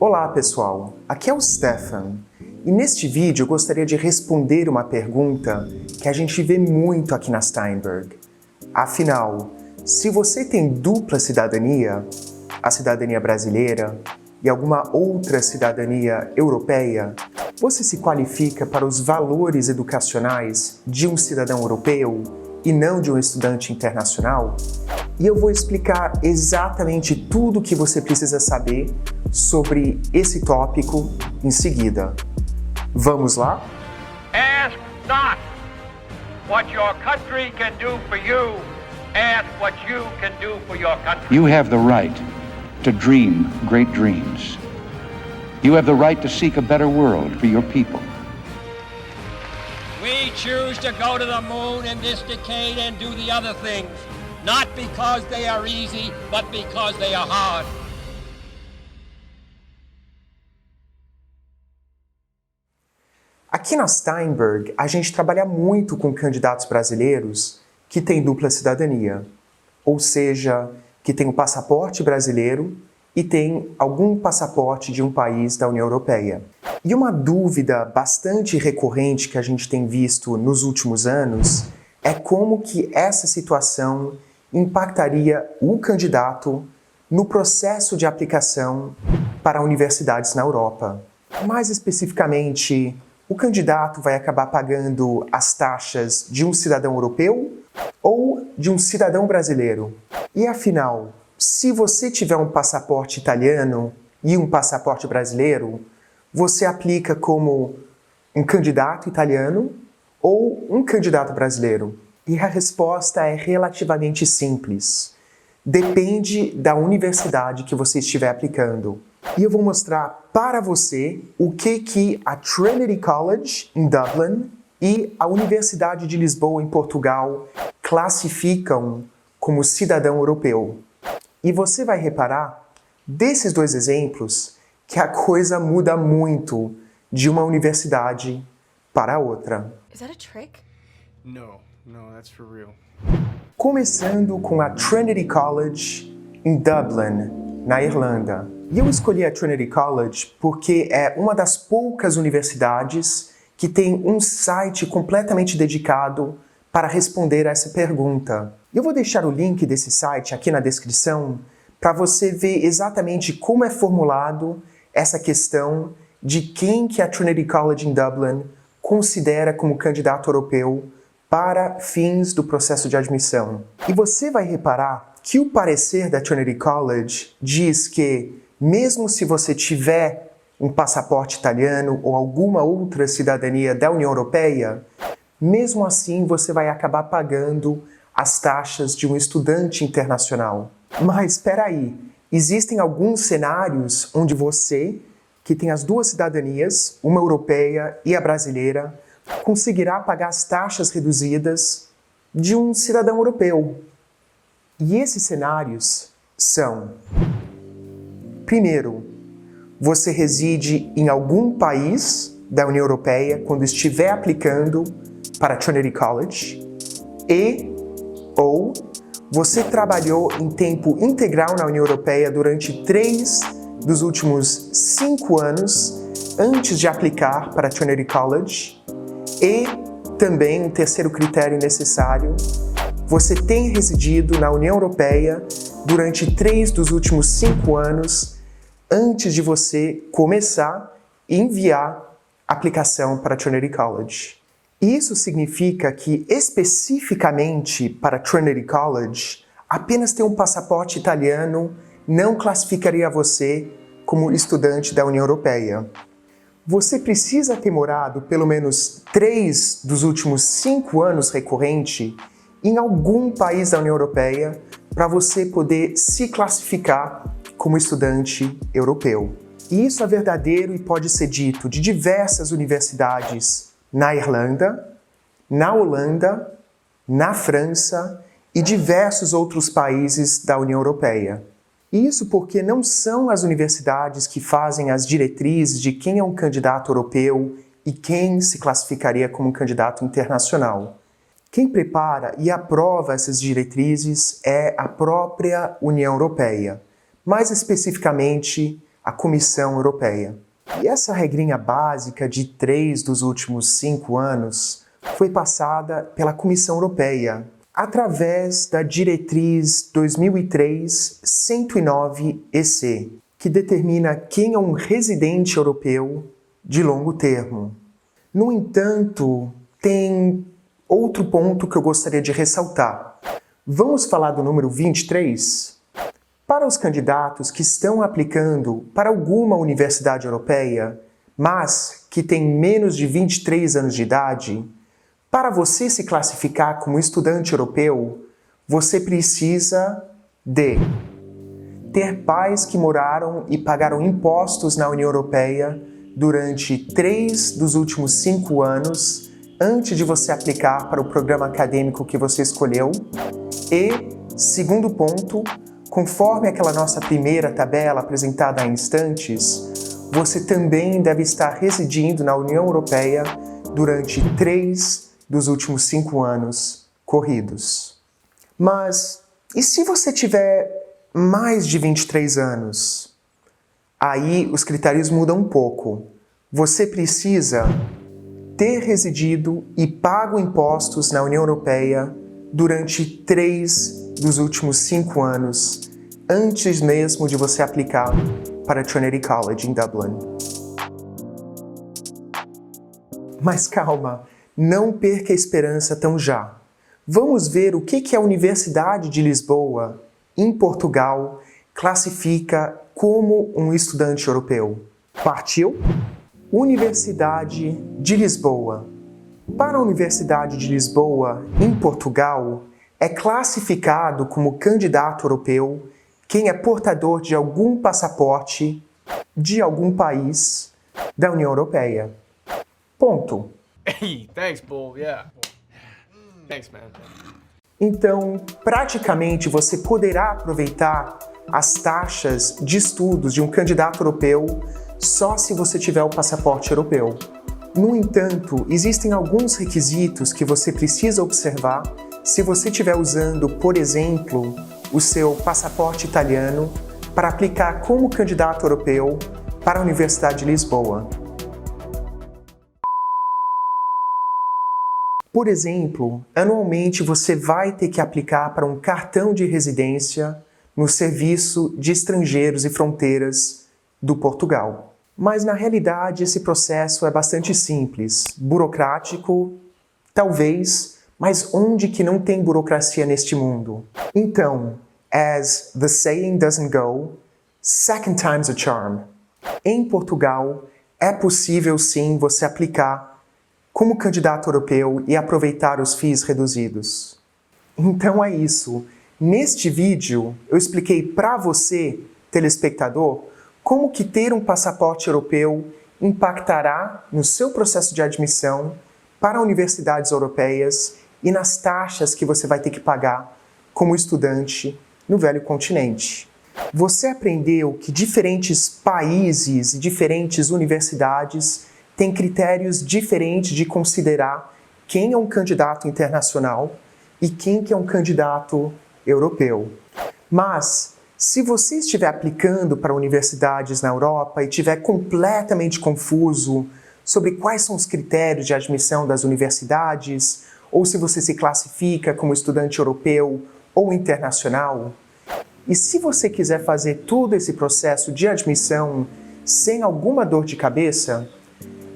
Olá pessoal, aqui é o Stefan e neste vídeo eu gostaria de responder uma pergunta que a gente vê muito aqui na Steinberg. Afinal, se você tem dupla cidadania, a cidadania brasileira e alguma outra cidadania europeia, você se qualifica para os valores educacionais de um cidadão europeu e não de um estudante internacional? E eu vou explicar exatamente tudo o que você precisa saber sobre esse tópico em seguida. Vamos lá? Ask not what your country can do for you. Ask what you can do for your country. You have the right to dream great dreams. You have the right to seek a better world for your people. We choose to go to the moon in this decade and do the other things, not because they are easy, but because they are hard. Aqui na Steinberg, a gente trabalha muito com candidatos brasileiros que têm dupla cidadania, ou seja, que têm o passaporte brasileiro e têm algum passaporte de um país da União Europeia. E uma dúvida bastante recorrente que a gente tem visto nos últimos anos é como que essa situação impactaria o candidato no processo de aplicação para universidades na Europa. Mais especificamente, o candidato vai acabar pagando as taxas de um cidadão europeu ou de um cidadão brasileiro? E afinal, se você tiver um passaporte italiano e um passaporte brasileiro, você aplica como um candidato italiano ou um candidato brasileiro? E a resposta é relativamente simples. Depende da universidade que você estiver aplicando. E eu vou mostrar para você o que a Trinity College, em Dublin, e a Universidade de Lisboa, em Portugal, classificam como cidadão europeu. E você vai reparar, desses dois exemplos, que a coisa muda muito de uma universidade para a outra. Is that a trick? No, that's for real. Começando com a Trinity College em Dublin, na Irlanda. E eu escolhi a Trinity College porque é uma das poucas universidades que tem um site completamente dedicado para responder a essa pergunta. Eu vou deixar o link desse site aqui na descrição para você ver exatamente como é formulado essa questão de quem que a Trinity College em Dublin considera como candidato europeu para fins do processo de admissão. E você vai reparar que o parecer da Trinity College diz que, mesmo se você tiver um passaporte italiano ou alguma outra cidadania da União Europeia, mesmo assim você vai acabar pagando as taxas de um estudante internacional. Mas espera aí, existem alguns cenários onde você, que tem as duas cidadanias, uma europeia e a brasileira, conseguirá pagar as taxas reduzidas de um cidadão europeu. E esses cenários são: primeiro, você reside em algum país da União Europeia quando estiver aplicando para Trinity College, ou você trabalhou em tempo integral na União Europeia durante 3 dos últimos 5 anos antes de aplicar para Trinity College, e também um terceiro critério necessário: você tem residido na União Europeia durante 3 dos últimos 5 anos antes de você começar e enviar a aplicação para Trinity College. Isso significa que, especificamente para Trinity College, apenas ter um passaporte italiano não classificaria você como estudante da União Europeia. Você precisa ter morado pelo menos 3 dos últimos 5 anos recorrente em algum país da União Europeia para você poder se classificar como estudante europeu. E isso é verdadeiro e pode ser dito de diversas universidades na Irlanda, na Holanda, na França e diversos outros países da União Europeia. Isso porque não são as universidades que fazem as diretrizes de quem é um candidato europeu e quem se classificaria como um candidato internacional. Quem prepara e aprova essas diretrizes é a própria União Europeia, mais especificamente a Comissão Europeia. E essa regrinha básica de 3 dos últimos 5 anos foi passada pela Comissão Europeia através da Diretriz 2003-109-EC, que determina quem é um residente europeu de longo termo. No entanto, tem outro ponto que eu gostaria de ressaltar. Vamos falar do número 23? Para os candidatos que estão aplicando para alguma universidade europeia, mas que têm menos de 23 anos de idade, para você se classificar como estudante europeu, você precisa de ter pais que moraram e pagaram impostos na União Europeia durante 3 dos últimos 5 anos antes de você aplicar para o programa acadêmico que você escolheu. E, segundo ponto, conforme aquela nossa primeira tabela apresentada há instantes, você também deve estar residindo na União Europeia durante 3 dos últimos 5 anos corridos. Mas, e se você tiver mais de 23 anos? Aí os critérios mudam um pouco. Você precisa ter residido e pago impostos na União Europeia durante 3 dos últimos 5 anos, antes mesmo de você aplicar para Trinity College em Dublin. Mas calma, não perca a esperança tão já. Vamos ver o que a Universidade de Lisboa, em Portugal, classifica como um estudante europeu. Partiu? Universidade de Lisboa. Para a Universidade de Lisboa, em Portugal, é classificado como candidato europeu quem é portador de algum passaporte de algum país da União Europeia. Ponto. Hey, thanks, Bull. Yeah. Thanks, man. Então, praticamente você poderá aproveitar as taxas de estudos de um candidato europeu só se você tiver o passaporte europeu. No entanto, existem alguns requisitos que você precisa observar se você estiver usando, por exemplo, o seu passaporte italiano para aplicar como candidato europeu para a Universidade de Lisboa. Por exemplo, anualmente você vai ter que aplicar para um cartão de residência no Serviço de Estrangeiros e Fronteiras do Portugal. Mas na realidade esse processo é bastante simples, burocrático, talvez, mas onde que não tem burocracia neste mundo? Então, as the saying doesn't go, second time's a charm. Em Portugal, é possível sim você aplicar como candidato europeu e aproveitar os FIIs reduzidos. Então é isso. Neste vídeo, eu expliquei para você, telespectador, como que ter um passaporte europeu impactará no seu processo de admissão para universidades europeias e nas taxas que você vai ter que pagar como estudante no velho continente. Você aprendeu que diferentes países e diferentes universidades têm critérios diferentes de considerar quem é um candidato internacional e quem que é um candidato europeu. Mas, se você estiver aplicando para universidades na Europa e estiver completamente confuso sobre quais são os critérios de admissão das universidades, ou se você se classifica como estudante europeu ou internacional, e se você quiser fazer todo esse processo de admissão sem alguma dor de cabeça,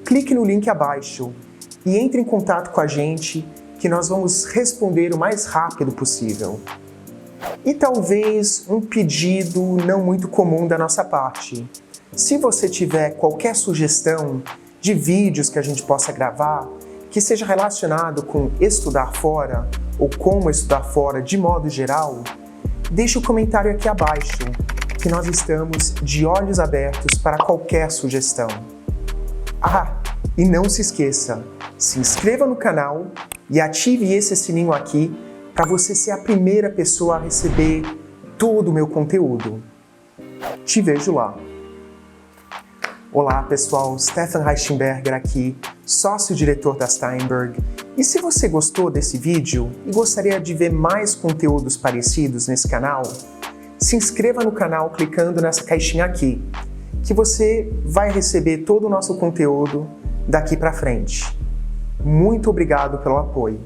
clique no link abaixo e entre em contato com a gente que nós vamos responder o mais rápido possível. E talvez um pedido não muito comum da nossa parte. Se você tiver qualquer sugestão de vídeos que a gente possa gravar, que seja relacionado com estudar fora ou como estudar fora de modo geral, deixe o comentário aqui abaixo, que nós estamos de olhos abertos para qualquer sugestão. Ah, e não se esqueça, se inscreva no canal e ative esse sininho aqui para você ser a primeira pessoa a receber todo o meu conteúdo. Te vejo lá. Olá pessoal, Stefan Reichenberger aqui, sócio-diretor da Steinberg. E se você gostou desse vídeo e gostaria de ver mais conteúdos parecidos nesse canal, se inscreva no canal clicando nessa caixinha aqui. que você vai receber todo o nosso conteúdo daqui para frente. Muito obrigado pelo apoio.